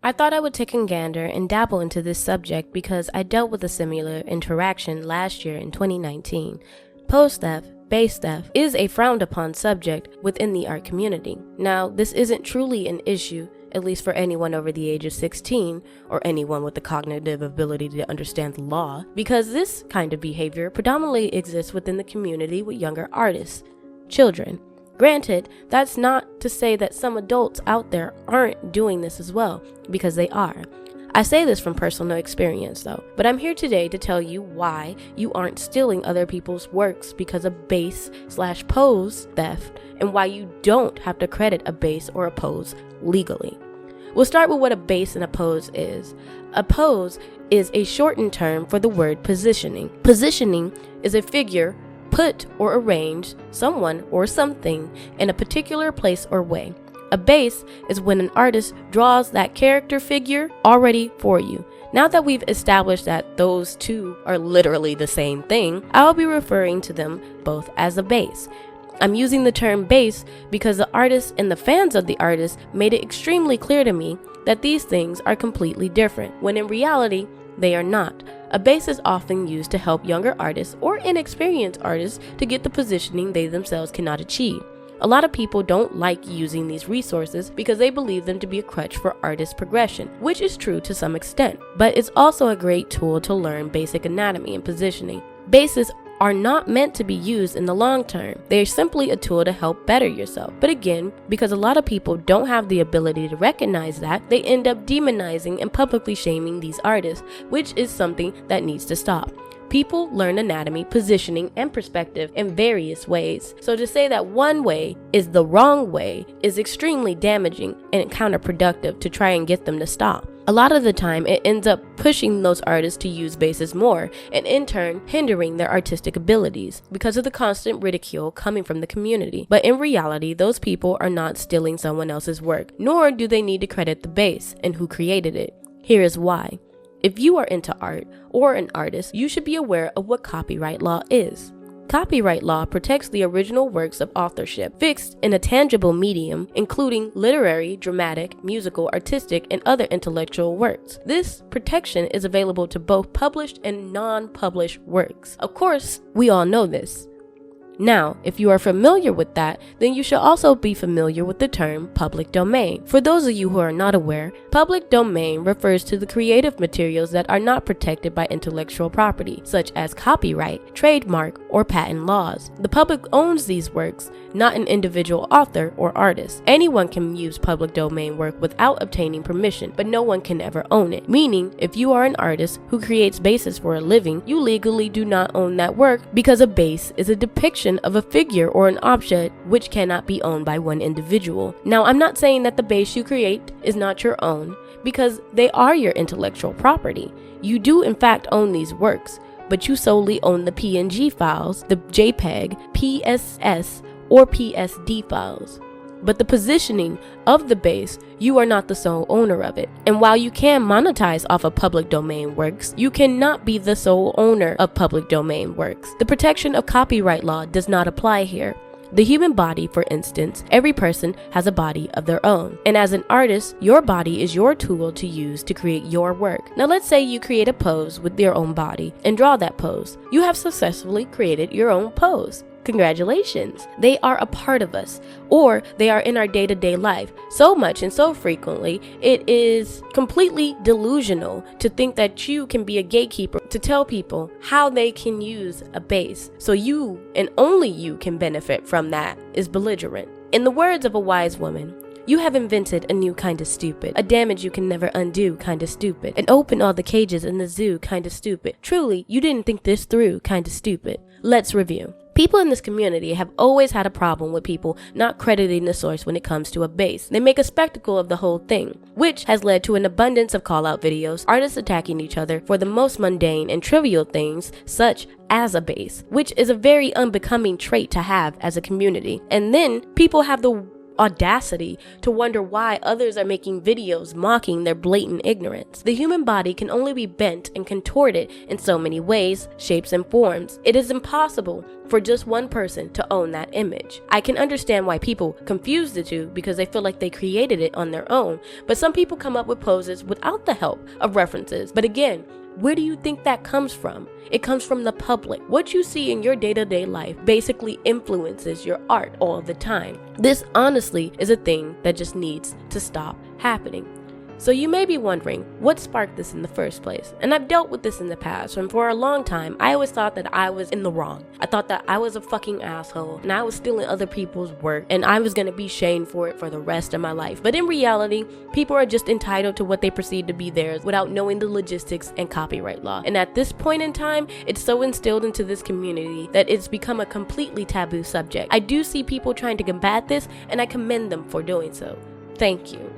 I thought I would take a gander and dabble into this subject because I dealt with a similar interaction last year in 2019. Pose theft, base theft, is a frowned upon subject within the art community. Now, this isn't truly an issue, at least for anyone over the age of 16 or anyone with the cognitive ability to understand the law, because this kind of behavior predominantly exists within the community with younger artists, children. Granted, that's not to say that some adults out there aren't doing this as well, because they are. I say this from personal experience though, but I'm here today to tell you why you aren't stealing other people's works because of base/pose theft, and why you don't have to credit a base or a pose legally. We'll start with what a base and a pose is. A pose is a shortened term for the word positioning. Positioning is a figure put or arrange someone or something in a particular place or way. A base is when an artist draws that character figure already for you. Now that we've established that those two are literally the same thing, I'll be referring to them both as a base. I'm using the term base because the artist and the fans of the artist made it extremely clear to me that these things are completely different, when in reality, they are not. A base is often used to help younger artists or inexperienced artists to get the positioning they themselves cannot achieve. A lot of people don't like using these resources because they believe them to be a crutch for artist progression, which is true to some extent, but it's also a great tool to learn basic anatomy and positioning. Bases are not meant to be used in the long term. They are simply a tool to help better yourself. But again, because a lot of people don't have the ability to recognize that, they end up demonizing and publicly shaming these artists, which is something that needs to stop. People learn anatomy, positioning, and perspective in various ways. So to say that one way is the wrong way is extremely damaging and counterproductive to try and get them to stop. A lot of the time, it ends up pushing those artists to use bases more, and in turn, hindering their artistic abilities because of the constant ridicule coming from the community. But in reality, those people are not stealing someone else's work, nor do they need to credit the base and who created it. Here is why. If you are into art or an artist, you should be aware of what copyright law is. Copyright law protects the original works of authorship fixed in a tangible medium, including literary, dramatic, musical, artistic, and other intellectual works. This protection is available to both published and non-published works. Of course, we all know this. Now, if you are familiar with that, then you should also be familiar with the term public domain. For those of you who are not aware, public domain refers to the creative materials that are not protected by intellectual property, such as copyright, trademark, or patent laws. The public owns these works, not an individual author or artist. Anyone can use public domain work without obtaining permission, but no one can ever own it. Meaning, if you are an artist who creates bases for a living, you legally do not own that work because a base is a depiction of a figure or an object which cannot be owned by one individual. Now, I'm not saying that the base you create is not your own, because they are your intellectual property. You do in fact own these works, but you solely own the PNG files, the JPEG, PSS, or PSD files. But the positioning of the base, you are not the sole owner of it. And while you can monetize off of public domain works, you cannot be the sole owner of public domain works. The protection of copyright law does not apply here. The human body, for instance, every person has a body of their own. And as an artist, your body is your tool to use to create your work. Now let's say you create a pose with your own body and draw that pose. You have successfully created your own pose. Congratulations! They are a part of us, or they are in our day-to-day life so much and so frequently, it is completely delusional to think that you can be a gatekeeper to tell people how they can use a base. So you, and only you, can benefit from that is belligerent. In the words of a wise woman, you have invented a new kind of stupid, a damage you can never undo kind of stupid, and open all the cages in the zoo kind of stupid. Truly, you didn't think this through kind of stupid. Let's review. People in this community have always had a problem with people not crediting the source when it comes to a base. They make a spectacle of the whole thing, which has led to an abundance of call-out videos, artists attacking each other for the most mundane and trivial things, such as a base, which is a very unbecoming trait to have as a community. And then people have the audacity to wonder why others are making videos mocking their blatant ignorance. The human body can only be bent and contorted in so many ways, shapes, and forms. It is impossible for just one person to own that image. I can understand why people confuse the two because they feel like they created it on their own, but some people come up with poses without the help of references. But again, where do you think that comes from? It comes from the public. What you see in your day-to-day life basically influences your art all the time. This honestly is a thing that just needs to stop happening. So you may be wondering, what sparked this in the first place? And I've dealt with this in the past, and for a long time, I always thought that I was in the wrong. I thought that I was a fucking asshole, and I was stealing other people's work, and I was gonna be shamed for it for the rest of my life. But in reality, people are just entitled to what they perceive to be theirs without knowing the logistics and copyright law. And at this point in time, it's so instilled into this community that it's become a completely taboo subject. I do see people trying to combat this, and I commend them for doing so. Thank you.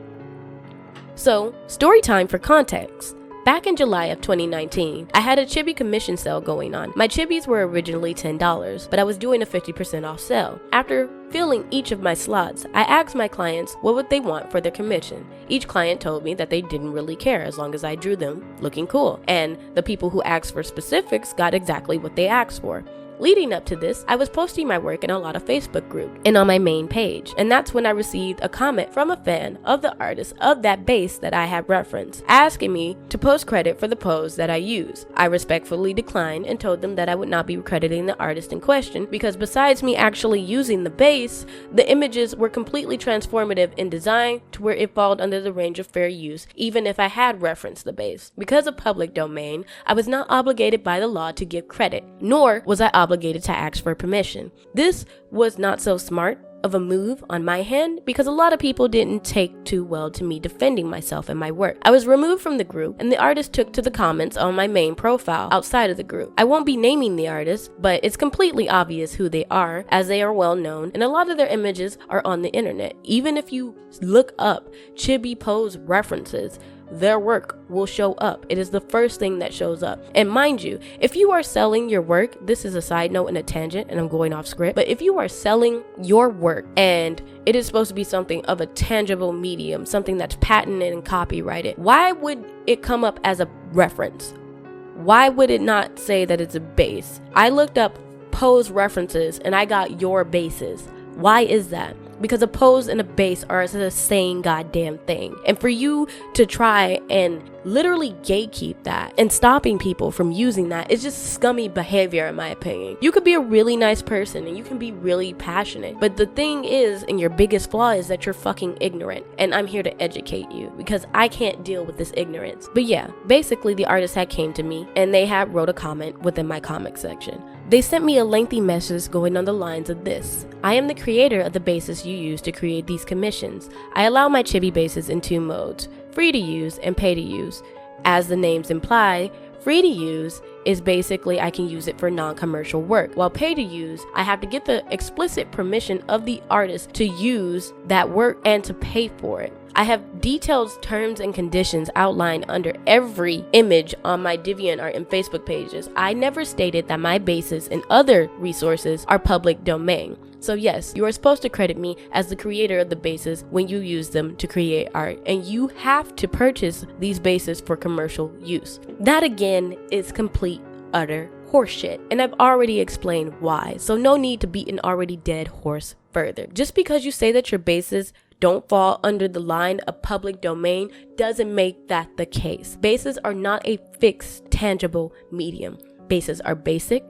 So, story time for context. Back in July of 2019, I had a chibi commission sale going on. My chibis were originally $10, but I was doing a 50% off sale. After filling each of my slots, I asked my clients what would they want for their commission. Each client told me that they didn't really care as long as I drew them looking cool, and the people who asked for specifics got exactly what they asked for. Leading up to this, I was posting my work in a lot of Facebook groups and on my main page, and that's when I received a comment from a fan of the artist of that base that I had referenced, asking me to post credit for the pose that I use. I respectfully declined and told them that I would not be crediting the artist in question because besides me actually using the base, the images were completely transformative in design to where it fell under the range of fair use even if I had referenced the base. Because of public domain, I was not obligated by the law to give credit, nor was I obligated to ask for permission. This was not so smart of a move on my hand because a lot of people didn't take too well to me defending myself and my work. I was removed from the group and the artist took to the comments on my main profile outside of the group. I won't be naming the artist, but it's completely obvious who they are as they are well known and a lot of their images are on the internet. Even if you look up chibi pose references, their work will show up. It is the first thing that shows up. And mind you, if you are selling your work, this is a side note and a tangent and I'm going off script, but if you are selling your work and it is supposed to be something of a tangible medium, something that's patented and copyrighted, why would it come up as a reference? Why would it not say that it's a base? I looked up pose references and I got your bases. Why is that? Because a pose and a base are the same goddamn thing. And for you to try and literally gatekeep that and stopping people from using that is just scummy behavior in my opinion. You could be a really nice person and you can be really passionate, but the thing is, and your biggest flaw is that you're fucking ignorant, and I'm here to educate you because I can't deal with this ignorance. But yeah, basically the artist had came to me and they had wrote a comment within my comment section. They sent me a lengthy message going on the lines of this: I am the creator of the bases you use to create these commissions. I allow my chibi bases in two modes, free to use and pay to use. As the names imply, free to use is basically I can use it for non-commercial work, while pay to use, I have to get the explicit permission of the artist to use that work and to pay for it. I have detailed terms and conditions outlined under every image on my DeviantArt and Facebook pages. I never stated that my bases and other resources are public domain. So yes, you are supposed to credit me as the creator of the bases when you use them to create art, and you have to purchase these bases for commercial use. That again is complete, utter horseshit, and I've already explained why, so no need to beat an already dead horse further. Just because you say that your bases don't fall under the line of public domain doesn't make that the case. Bases are not a fixed, tangible medium. Bases are basic,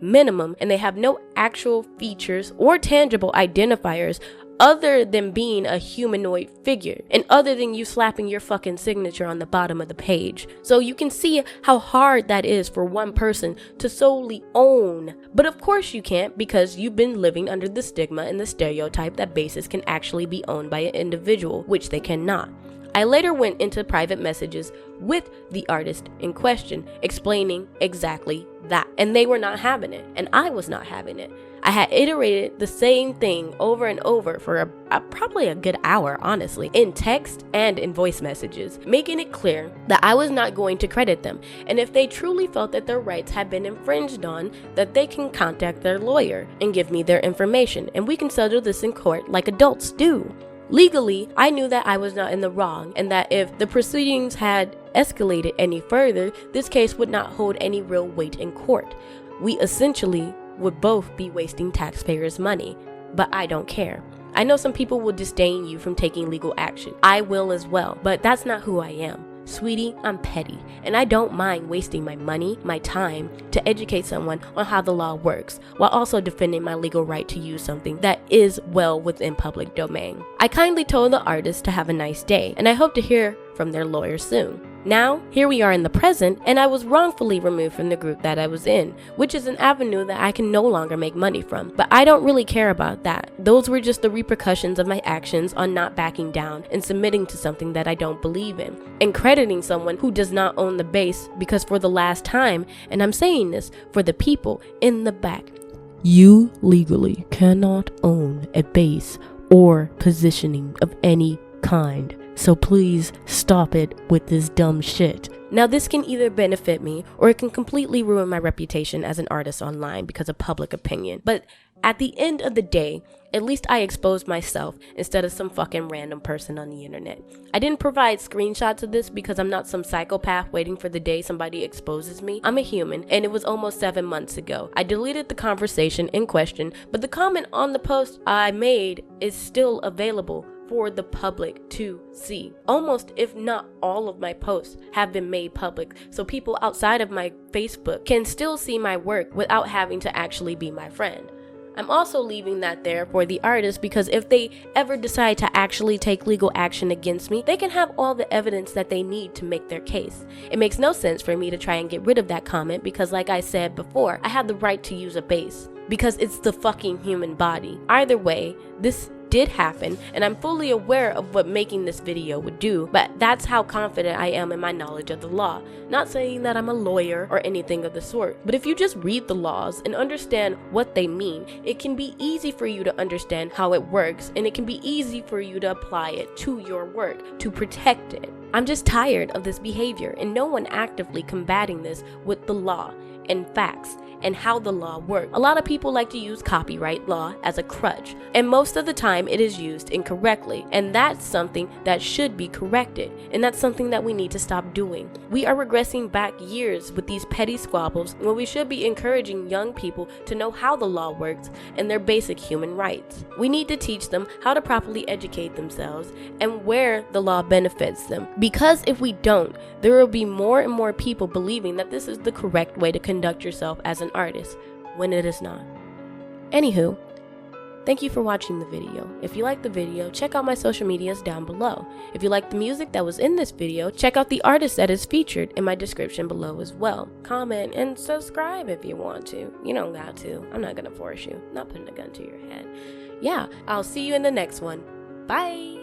minimum, and they have no actual features or tangible identifiers other than being a humanoid figure and other than you slapping your fucking signature on the bottom of the page. So you can see how hard that is for one person to solely own. But of course you can't, because you've been living under the stigma and the stereotype that bases can actually be owned by an individual, which they cannot. I later went into private messages with the artist in question, explaining exactly that. And they were not having it, and I was not having it. I had iterated the same thing over and over for probably a good hour, honestly, in text and in voice messages, making it clear that I was not going to credit them. And if they truly felt that their rights had been infringed on, that they can contact their lawyer and give me their information, and we can settle this in court like adults do. Legally, I knew that I was not in the wrong, and that if the proceedings had escalated any further, this case would not hold any real weight in court. We essentially would both be wasting taxpayers' money, but I don't care. I know some people will disdain you from taking legal action. I will as well, but that's not who I am. Sweetie, I'm petty, and I don't mind wasting my money, my time, to educate someone on how the law works, while also defending my legal right to use something that is well within public domain. I kindly told the artist to have a nice day, and I hope to hear from their lawyer soon. Now, here we are in the present, and I was wrongfully removed from the group that I was in, which is an avenue that I can no longer make money from. But I don't really care about that. Those were just the repercussions of my actions on not backing down and submitting to something that I don't believe in, and crediting someone who does not own the base, because for the last time, and I'm saying this for the people in the back, you legally cannot own a base or positioning of any kind. So please stop it with this dumb shit. Now, this can either benefit me or it can completely ruin my reputation as an artist online because of public opinion. But at the end of the day, at least I exposed myself instead of some fucking random person on the internet. I didn't provide screenshots of this because I'm not some psychopath waiting for the day somebody exposes me. I'm a human, and it was almost 7 months ago. I deleted the conversation in question, but the comment on the post I made is still available for the public to see. Almost, if not all of my posts have been made public, so people outside of my Facebook can still see my work without having to actually be my friend. I'm also leaving that there for the artist, because if they ever decide to actually take legal action against me, they can have all the evidence that they need to make their case. It makes no sense for me to try and get rid of that comment because, like I said before, I have the right to use a base because it's the fucking human body. Either way, this did happen, and I'm fully aware of what making this video would do, but that's how confident I am in my knowledge of the law. Not saying that I'm a lawyer or anything of the sort, but if you just read the laws and understand what they mean, it can be easy for you to understand how it works, and it can be easy for you to apply it to your work to protect it. I'm just tired of this behavior and no one actively combating this with the law and facts and how the law works. A lot of people like to use copyright law as a crutch, and most of the time it is used incorrectly, and that's something that should be corrected, and that's something that we need to stop doing. We are regressing back years with these petty squabbles when we should be encouraging young people to know how the law works and their basic human rights. We need to teach them how to properly educate themselves and where the law benefits them, because if we don't, there will be more and more people believing that this is the correct way to conduct yourself as an artist, when it is not. Anywho, thank you for watching the video. If you liked the video, check out my social medias down below. If you like the music that was in this video, check out the artist that is featured in my description below as well. Comment and subscribe if you want to. You don't got to. I'm not gonna force you. I'm not putting a gun to your head. Yeah, I'll see you in the next one. Bye!